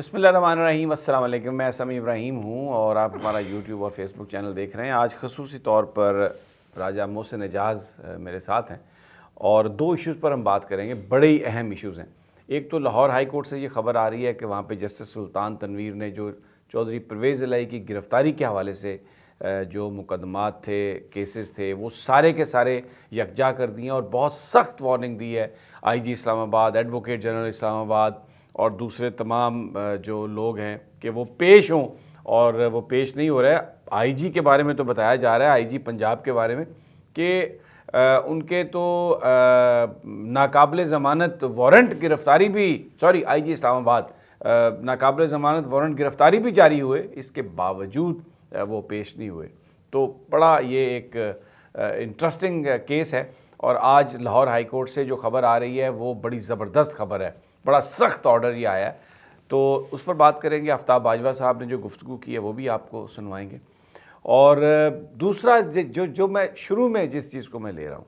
बिस्मिल्लाहिर्रहमानिर्रहीम, अस्सलाम वालेकुम। मैं समी इब्राहिम हूँ और आप हमारा यूट्यूब और फेसबुक चैनल देख रहे हैं। आज ख़ुसूसी तौर पर राजा मोहसिन एजाज़ मेरे साथ हैं और दो इश्यूज़ पर हम बात करेंगे। बड़े ही अहम इश्यूज़ हैं। एक तो लाहौर हाई कोर्ट से ये खबर आ रही है कि वहाँ पे जस्टिस सुल्तान तनवीर ने जो चौधरी परवेज़ इलाही की गिरफ़्तारी के हवाले से जो मुकदमात थे, केसेस थे, वो सारे के सारे यकजा कर दिए और बहुत सख्त वार्निंग दी है IG Islamabad, advocate general Islamabad और दूसरे तमाम जो लोग हैं कि वो पेश हों, और वो पेश नहीं हो रहा है। IG के बारे में तो बताया जा रहा है, IG पंजाब के बारे में, कि उनके तो नाकाबिल ज़मानत वारंट गिरफ़्तारी भी, सॉरी IG इस्लामाबाद, नाकाबिल ज़मानत वारंट गिरफ़्तारी भी जारी हुए, इसके बावजूद वो पेश नहीं हुए। तो बड़ा ये एक इंटरेस्टिंग केस है और आज लाहौर हाई कोर्ट से जो खबर आ रही है वो बड़ी ज़बरदस्त खबर है, बड़ा सख्त ऑर्डर ये आया है, तो उस पर बात करेंगे। आफ्ताब बाजवा साहब ने जो गुफ्तगू की है वो भी आपको सुनवाएंगे। और दूसरा जो मैं शुरू में जिस चीज़ को मैं ले रहा हूँ,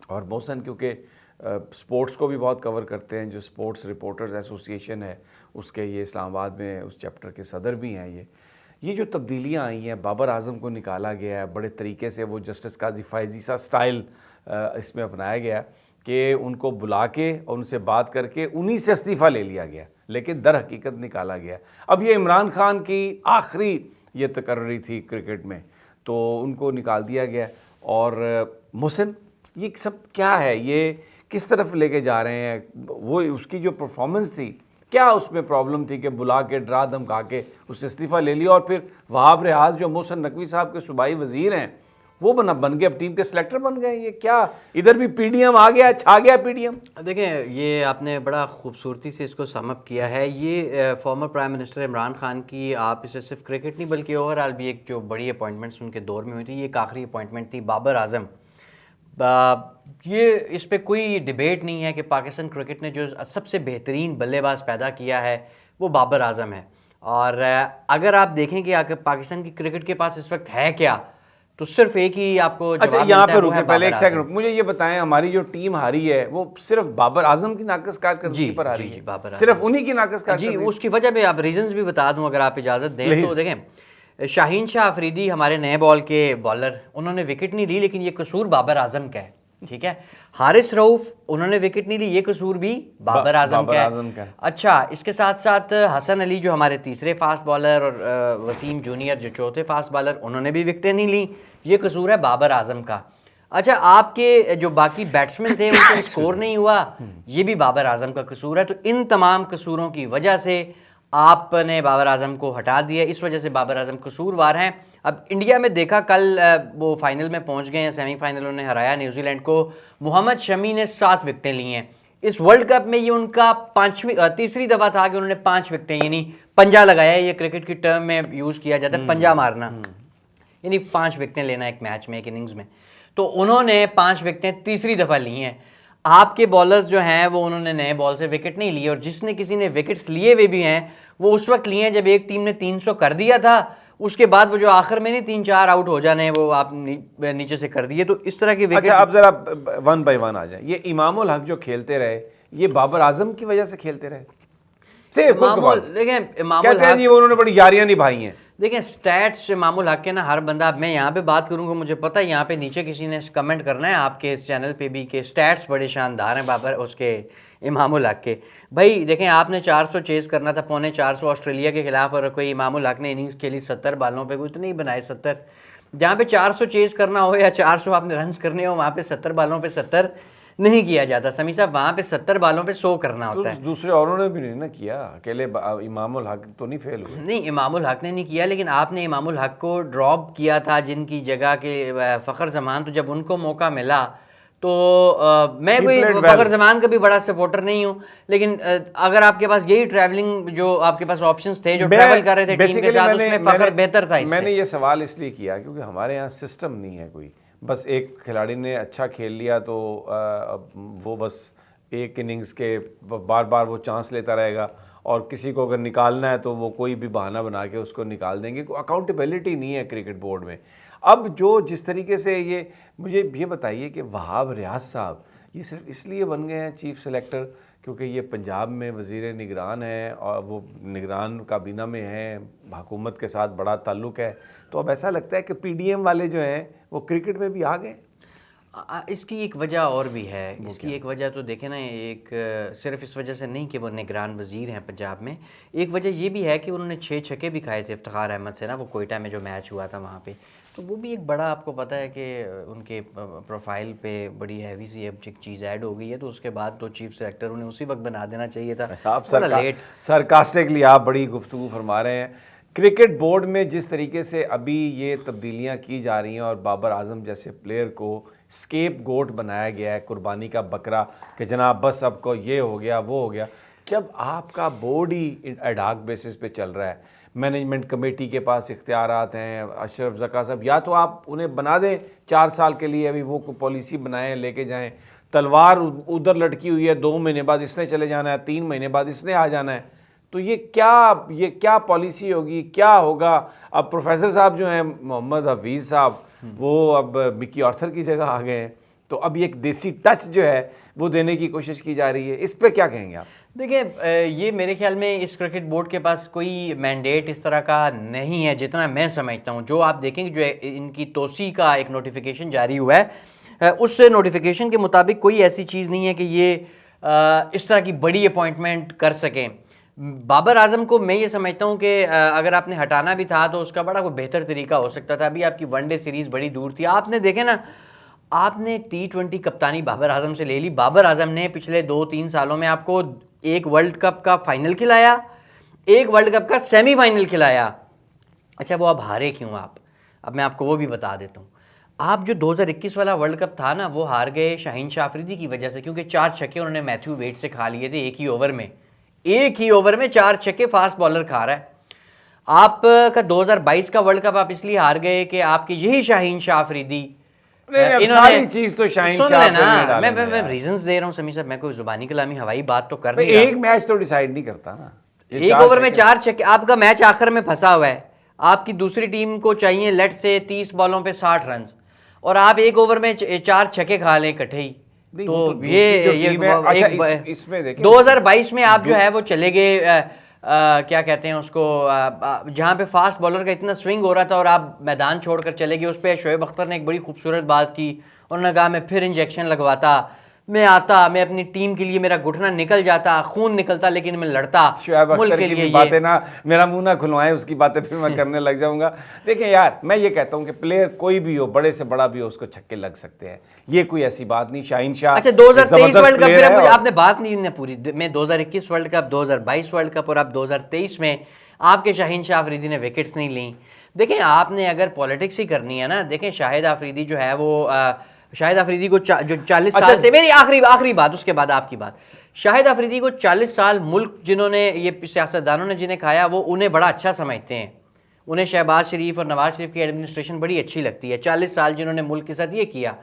और मोहसिन क्योंकि स्पोर्ट्स को भी बहुत कवर करते हैं, जो स्पोर्ट्स रिपोर्टर्स एसोसिएशन है उसके ये इस्लामाबाद में उस चैप्टर के सदर भी हैं। ये जो तब्दीलियाँ आई हैं, बाबर आज़म को निकाला गया है बड़े तरीके से, वो जस्टिस काजी फायजी सा स्टाइल इसमें अपनाया गया कि उनको बुला के और उनसे बात करके उन्हीं से इस्तीफ़ा ले लिया गया, लेकिन दर हकीकत निकाला गया। अब ये इमरान खान की आखिरी ये तकर्री थी क्रिकेट में, तो उनको निकाल दिया गया। और मोहसिन, ये सब क्या है, ये किस तरफ लेके जा रहे हैं? वो उसकी जो परफॉर्मेंस थी, क्या उसमें प्रॉब्लम थी कि बुला के डरा धमका के उससे इस्तीफ़ा ले लिया, और फिर वहाब रियाज जो मोहसिन नकवी साहब के सूबाई वज़ीर हैं वो बन गए, अब टीम के सिलेक्टर बन गए। ये क्या, इधर भी PDM आ गया, छा गया PDM। देखें, ये आपने बड़ा खूबसूरती से इसको समअप किया है। ये former prime minister Imran Khan की, आप इसे सिर्फ क्रिकेट नहीं बल्कि ओवरऑल भी एक जो बड़ी अपॉइंटमेंट्स उनके दौर में हुई थी, ये एक आखिरी अपॉइंटमेंट थी। बाबर आज़म, ये इस पर कोई डिबेट नहीं है कि पाकिस्तान क्रिकेट ने जो सबसे बेहतरीन बल्लेबाज पैदा किया है वो बाबर आज़म है। और अगर आप देखें कि आगे पाकिस्तान की क्रिकेट के पास इस वक्त है क्या, तो सिर्फ एक ही आपको अच्छा, यहाँ पे रुके, पहले एक सेकंड मुझे ये बताएं, हमारी जो टीम हारी है वो सिर्फ बाबर आजम की नाकस कारकर्दगी पर हारी है? बाबर सिर्फ उन्हीं की नाकस कारकर्दगी? जी, उसकी वजह पे आप रीजंस भी बता दूं अगर आप इजाज़त दें तो। देखें, शाहीन शाह अफरीदी हमारे नए बॉल के बॉलर, उन्होंने विकेट नहीं ली, लेकिन ये कसूर बाबर आजम का है, ठीक है। हारिस रऊफ, उन्होंने विकेट नहीं ली, ये कसूर भी बाबर आजम का है। अच्छा, इसके साथ साथ हसन अली जो हमारे तीसरे फास्ट बॉलर, और वसीम जूनियर जो चौथे फास्ट बॉलर, उन्होंने भी विकेटें नहीं ली, ये कसूर है बाबर आजम का। अच्छा, आपके जो बाकी बैट्समैन थे उनका स्कोर नहीं हुआ, ये भी बाबर आजम का कसूर है। तो इन तमाम कसूरों की वजह से आपने बाबर आजम को हटा दिया, इस वजह से बाबर आजम कसूरवार हैं। अब इंडिया में देखा, कल वो फाइनल में पहुंच गए हैं, सेमीफाइनल उन्होंने हराया न्यूजीलैंड को। मोहम्मद शमी ने 7 विकेटें ली हैं इस वर्ल्ड कप में। ये उनका तीसरी दफ़ा था कि उन्होंने 5 विकेटें, यानी पंजा लगाया, ये क्रिकेट की टर्म में यूज़ किया जाता है पंजा मारना, यानी 5 विकेटें लेना एक मैच में, एक इनिंग्स में। तो उन्होंने 5 विकेटें तीसरी दफ़ा ली हैं। आपके बॉलर्स जो हैं वो उन्होंने नए बॉल से विकेट नहीं लिए, और जिसने किसी ने विकेट्स लिए हुए भी हैं वो उस वक्त लिए हैं जब एक टीम ने 300 कर दिया था, उसके बाद वो जो आखिर में नहीं 3-4 आउट हो जाने वो आप नीचे से कर दिए। तो इस तरह की विकेट। अच्छा, अब जरा 1 बाय 1 आ जाए। ये इमामुल हक जो खेलते रहे, ये बाबर आजम की वजह से खेलते रहे? देखें, इमामुल हक, उन्होंने बड़ी यारियां निभाई हैं। देखें, स्टैट्स इमामुल हक के ना, हर बंदा, मैं यहाँ पे बात करूँगा, मुझे पता है यहाँ पे नीचे किसी ने कमेंट करना है आपके इस चैनल पे भी कि स्टैट्स बड़े शानदार हैं बाबर उसके, इमामुल हक के। भाई देखें, आपने 400 चेज़ करना था, 425 ऑस्ट्रेलिया के खिलाफ, और कोई इमामुल हक ने इनिंग्स खेली 70 बालों पे, कुछ नहीं बनाए 70। जहाँ पे 400 चेज़ करना हो या 400 आपने रन्स करने हो, वहाँ पे 70 बालों पे 70 नहीं किया जाता समी साहब, वहाँ पे 70 बालों पे 100 करना होता है। दूसरे औरों ने भी नहीं ना किया, अकेले इमामुल हक तो नहीं फेल हुए? नहीं, इमामुल हक ने नहीं किया, लेकिन आपने इमामुल हक को ड्रॉप किया था जिनकी जगह के फ़खर जमान, तो जब उनको मौका मिला तो मैं कोई फ़खर जमान का भी बड़ा सपोर्टर नहीं हूँ, लेकिन अगर आपके पास यही ट्रैवलिंग, जो आपके पास ऑप्शंस थे, जो ट्रैवल कर रहे थे टीम के साथ, उसमें फ़खर बेहतर था। मैंने ये सवाल इसलिए किया क्योंकि हमारे यहाँ सिस्टम नहीं है कोई, बस एक खिलाड़ी ने अच्छा खेल लिया तो वो बस एक इनिंग्स के बार बार वो चांस लेता रहेगा, और किसी को अगर निकालना है तो वो कोई भी बहाना बना के उसको निकाल देंगे। कोई अकाउंटेबिलिटी नहीं है क्रिकेट बोर्ड में। अब जो जिस तरीके से ये, मुझे ये बताइए कि वहाब रियाज साहब ये सिर्फ इसलिए बन गए हैं चीफ सेलेक्टर क्योंकि ये पंजाब में वज़ीर निगरान है और वो निगरान काबीना में है, हुकूमत के साथ बड़ा ताल्लुक़ है, तो अब ऐसा लगता है कि पीडीएम वाले जो हैं वो क्रिकेट में भी आ गए। इसकी एक वजह और भी है। इसकी एक वजह तो देखें ना, एक सिर्फ इस वजह से नहीं कि वो निगरान वज़ीर हैं पंजाब में, एक वजह ये भी है कि उन्होंने 6 छक्के भी खाए थे इफ्तिखार अहमद से ना, वो कोयटा में जो मैच हुआ था वहाँ पे, तो वो भी एक बड़ा, आपको पता है कि उनके प्रोफाइल पे बड़ी हैवी सी अब चीज़ ऐड हो गई है, तो उसके बाद तो चीफ सेलेक्टर उन्हें उसी वक्त बना देना चाहिए था। आप सरकास्टिकली आप बड़ी गुफ्तगू फरमा रहे हैं। क्रिकेट बोर्ड में जिस तरीके से अभी ये तब्दीलियां की जा रही हैं और बाबर आजम जैसे प्लेयर को स्केप गोट बनाया गया है, कुर्बानी का बकरा, कि जनाब बस सबको ये हो गया वो हो गया, जब आपका बोर्ड ही एडहाक बेसिस पे चल रहा है, मैनेजमेंट कमेटी के पास इख्तियारात हैं, अशरफ ज़का साहब, या तो आप उन्हें बना दें 4 साल के लिए, अभी वो पॉलिसी बनाएं, लेके जाएं, तलवार उधर लटकी हुई है, 2 महीने बाद इसने चले जाना है, 3 महीने बाद इसने आ जाना है, तो ये क्या पॉलिसी होगी, क्या होगा। अब प्रोफेसर साहब जो हैं मोहम्मद हफीज़ साहब, वो अब मिकी ऑर्थर की जगह आ गए हैं, तो अब एक देसी टच जो है वो देने की कोशिश की जा रही है, इस पे क्या कहेंगे आप? देखिए, ये मेरे ख्याल में इस क्रिकेट बोर्ड के पास कोई मैंडेट इस तरह का नहीं है जितना मैं समझता हूँ। जो आप देखेंगे, जो इनकी तोसी का एक नोटिफिकेशन जारी हुआ है, उस नोटिफिकेशन के मुताबिक कोई ऐसी चीज़ नहीं है कि ये इस तरह की बड़ी अपॉइंटमेंट कर सकें। बाबर आजम को मैं ये समझता हूँ कि अगर आपने हटाना भी था तो उसका बड़ा कोई बेहतर तरीका हो सकता था। अभी आपकी वनडे सीरीज़ बड़ी दूर थी, आपने देखे ना, आपने T20 कप्तानी बाबर आजम से ले ली। बाबर आजम ने पिछले 2-3 सालों में आपको एक वर्ल्ड कप का फाइनल खिलाया, एक वर्ल्ड कप का सेमीफाइनल खिलाया। अच्छा, वो अब हारे क्यों आप? अब मैं आपको वो भी बता देता हूँ। आप जो 2021 वाला वर्ल्ड कप था ना, वो हार गए शाहीन शाह अफरीदी की वजह से, क्योंकि 4 छक्के उन्होंने मैथ्यू वेड से खा लिए थे एक ही ओवर में 4 छक्के फास्ट बॉलर खा रहा है। आपका 2022 का वर्ल्ड कप आप इसलिए हार गए कि आपके यही शाहीन शाह अफरीदी, सारी चीज तो शाहीन शाह पे ना, मैं रीजंस दे रहा हूं समीर साहब, मैं कोई जुबानी कलामी हवाई बात तो कर नहीं रहा। एक मैच तो डिसाइड नहीं करता ना, एक ओवर में 4 छक्के, आपका मैच आखिर में फंसा हुआ है, आपकी दूसरी टीम को चाहिए लेट से 30 बॉलों पे 60 रन, और आप एक ओवर में 4 छक्के खा लें इकट्ठे ही, तो ये इसमें देखिए 2022 में आप जो है वो चले गए, क्या कहते हैं उसको, जहाँ पे फास्ट बॉलर का इतना स्विंग हो रहा था और आप मैदान छोड़कर चले गए। उस पर शोएब अख्तर ने एक बड़ी खूबसूरत बात की, उन्होंने कहा मैं फिर इंजेक्शन लगवाता, मैं आता, मैं अपनी टीम के लिए, मेरा घुटना निकल जाता, खून निकलता, लेकिन मैं लड़ता मुल्क के लिए। बातें ना, मेरा मुंह ना खुलवाएं, उसकी बातें फिर मैं करने लग जाऊंगा। देखें यार, मैं ये कहता हूं कि प्लेयर कोई भी हो, बड़े से बड़ा भी हो, उसको छक्के लग सकते हैं, ये कोई ऐसी बात नहीं। शाहीन शाह, अच्छा 2023 वर्ल्ड कप, फिर आपने बात नहीं पूरी, मैं 2021 वर्ल्ड कप, 2022 वर्ल्ड कप और अब 2023 में आपके शाहीन शाह अफरीदी ने विकेट्स नहीं ली। देखें, आपने अगर पॉलिटिक्स ही करनी है ना, देखें शाहिद अफरीदी जो है वो शाहिद अफरीदी को जो 40 साल से, मेरी आखिरी बात, उसके बाद आपकी बात, शाहिद अफरीदी को 40 साल मुल्क जिन्होंने, ये सियासतदानों ने जिन्हें खाया, वो उन्हें बड़ा अच्छा समझते हैं। उन्हें शहबाज शरीफ और नवाज शरीफ की एडमिनिस्ट्रेशन बड़ी अच्छी लगती है, 40 साल जिन्होंने मुल्क के साथ ये किया,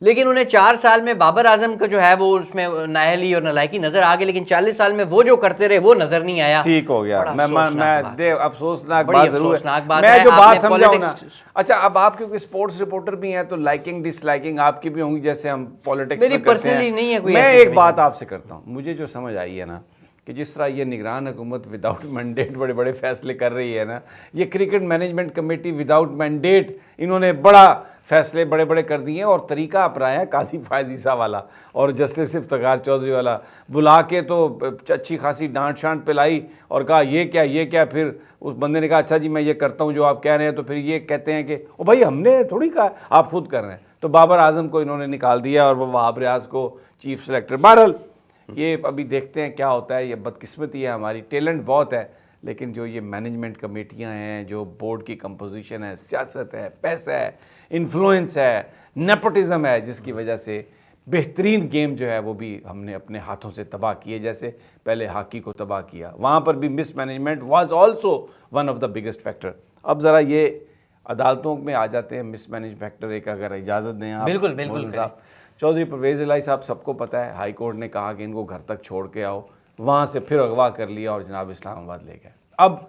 लेकिन उन्हें 4 साल में बाबर आजम का जो है वो उसमें नाअहली और नालायकी नजर आ गई, लेकिन 40 साल में वो जो करते रहे वो नजर नहीं आया। ठीक हो गया, मैं अफसोसनाक बात जरूर है, मैं जो बात समझाऊं ना। अच्छा, अब आप क्योंकि स्पोर्ट्स रिपोर्टर भी हैं तो लाइकिंग डिसलाइकिंग आपकी भी होंगी, जैसे हम पॉलिटिक्स में करते हैं। नहीं है कोई। मैं एक बात आपसे करता हूँ, मुझे जो समझ आई है ना, कि जिस तरह ये निगरान हुकूमत विदाउट मैंडेट बड़े बड़े फैसले कर रही है ना, ये cricket management committee without mandate इन्होंने बड़ा फैसले बड़े बड़े कर दिए और तरीका अपनाया है कासिम फायजीसा वाला और जस्टिस इफ्तिखार चौधरी वाला, बुला के तो अच्छी खासी डांट शांट पिलाई और कहा ये क्या। फिर उस बंदे ने कहा अच्छा जी मैं ये करता हूँ जो आप कह रहे हैं, तो फिर ये कहते हैं कि ओ भाई हमने थोड़ी कहा, आप खुद कर रहे हैं। तो बाबर आजम को इन्होंने निकाल दिया और वो वहाब रियाज को चीफ सेलेक्टर। बहरहाल ये अभी देखते हैं क्या होता है। ये बदकिस्मती है हमारी, टैलेंट बहुत है, लेकिन जो ये मैनेजमेंट कमेटियां हैं, जो बोर्ड की कंपोजिशन है, सियासत है, पैसा है, इन्फ्लुएंस है, नेपोटिज्म है, जिसकी वजह से बेहतरीन गेम जो है वो भी हमने अपने हाथों से तबाह किए। जैसे पहले हॉकी को तबाह किया, वहाँ पर भी miss management was also one of the biggest factor. अब ज़रा ये अदालतों में आ जाते हैं मिस मैनेज फैक्टर एक, अगर इजाज़त दें आप। बिल्कुल साहब, चौधरी परवेज़ इलाही साहब, सबको पता है हाई कोर्ट ने कहा कि इनको घर तक छोड़ के आओ, वहाँ से फिर अगवा कर लिया और जनाब इस्लामाबाद ले गए। अब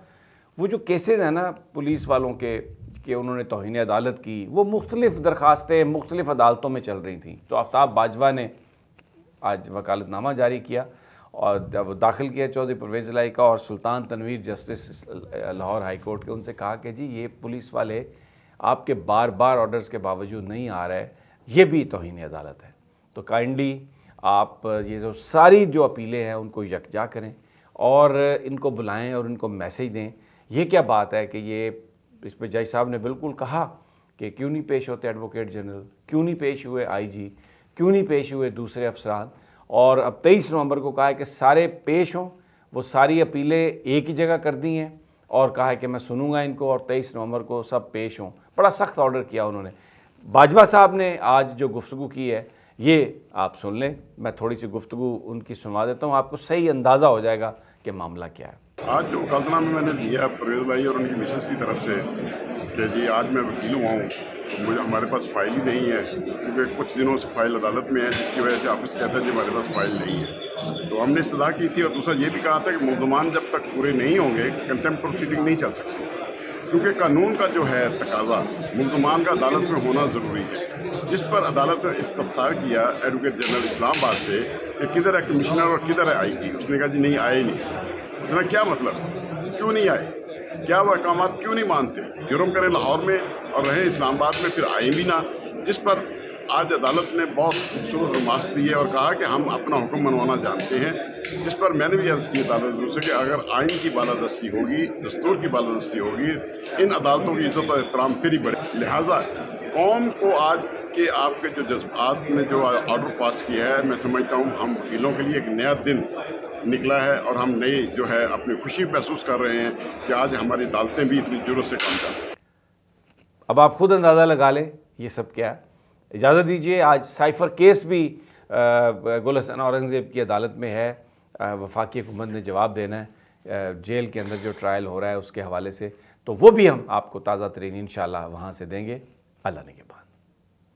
वो जो केसेस हैं ना पुलिस वालों के कि उन्होंने तौहीन अदालत की, वो मुख्तलिफ दरखास्तें मुख्तलिफ अदालतों में चल रही थी। तो आफ्ताब बाजवा ने आज वकालतनामा जारी किया और जब दाखिल किया चौधरी परवेज़ इलाही का और Sultan Tanveer justice Lahore high court के, उनसे कहा कि जी ये पुलिस वाले आपके बार बार ऑर्डर्स के बावजूद नहीं आ रहे, ये भी तौहीन अदालत है। तो काइंडली आप ये जो सारी जो अपीलें हैं उनको यकजा करें और इनको बुलाएं और इनको मैसेज दें। ये क्या बात है कि ये इस पर जज साहब ने बिल्कुल कहा कि क्यों नहीं पेश होते एडवोकेट जनरल, क्यों नहीं पेश हुए आईजी, क्यों नहीं पेश हुए दूसरे अफसरान, और अब 23 नवंबर को कहा है कि सारे पेश हों। वो सारी अपीलें एक ही जगह कर दी हैं और कहा है कि मैं सुनूंगा इनको और 23 नवंबर को सब पेश हों। बड़ा सख्त ऑर्डर किया उन्होंने। बाजवा साहब ने आज जो गुफ्तगू की है ये आप सुन लें, मैं थोड़ी सी गुफ्तगू उनकी सुनवा देता हूँ, आपको सही अंदाज़ा हो जाएगा कि मामला क्या है। आज जो वकालतनामा मैंने दिया परवेज़ भाई और उनकी मिसेस की तरफ से कि जी आज मैं वकील हुआ हूँ, तो मुझे हमारे पास फ़ाइल ही नहीं है, क्योंकि कुछ दिनों से फ़ाइल अदालत में है, जिसकी वजह से ऑफिस कहता है जी हमारे पास फ़ाइल नहीं है। तो हमने इस्तदा की थी और दूसरा ये भी कहा था कि मुल्ज़मान जब तक पूरे नहीं होंगे कंटेम्प्ट प्रोसीडिंग नहीं चल सकती, क्योंकि कानून का जो है तकाजा मुल्ज़मान का अदालत में होना ज़रूरी है। जिस पर अदालत ने इस्तफसार किया एडवोकेट जनरल इस्लामाबाद से कि किधर है कमिश्नर और किधर है आईजी, उसने कहा जी नहीं आए नहीं। उसने क्या मतलब, क्यों नहीं आए, क्या वो अहकाम क्यों नहीं मानते, जुर्म करें लाहौर में और रहें इस्लामाबाद में फिर आए भी ना। जिस पर आज अदालत ने बहुत खूबसूरत रमाश दी है और कहा कि हम अपना हुक्म मनवाना जानते हैं। जिस पर मैंने भी अर्ज़ की अदालत से कि अगर आइन की बालादस्ती होगी, दस्तूर की बालादस्ती होगी, इन अदालतों की इज़्ज़त और एहतराम फिर ही बढ़े। लिहाजा कौम को आज के आपके जो जज्बात ने जो ऑर्डर पास किया है, मैं समझता हूँ हम वकीलों के लिए एक नया दिन निकला है और हम नई जो है अपनी खुशी महसूस कर रहे हैं कि आज हमारी अदालतें भी इतनी ज़रूरत से काम कर रही हैं। अब आप खुद अंदाज़ा लगा लें ये सब क्या है। इजाज़त दीजिए, आज साइफ़र केस भी गुल हसन औरंगज़ेब की अदालत में है। वफाकी हुकूमत ने जवाब देना है जेल के अंदर जो ट्रायल हो रहा है उसके हवाले से, तो वो भी हम आपको ताज़ा तरीन इंशाअल्लाह वहाँ से देंगे। अल्लाह ने के बाद।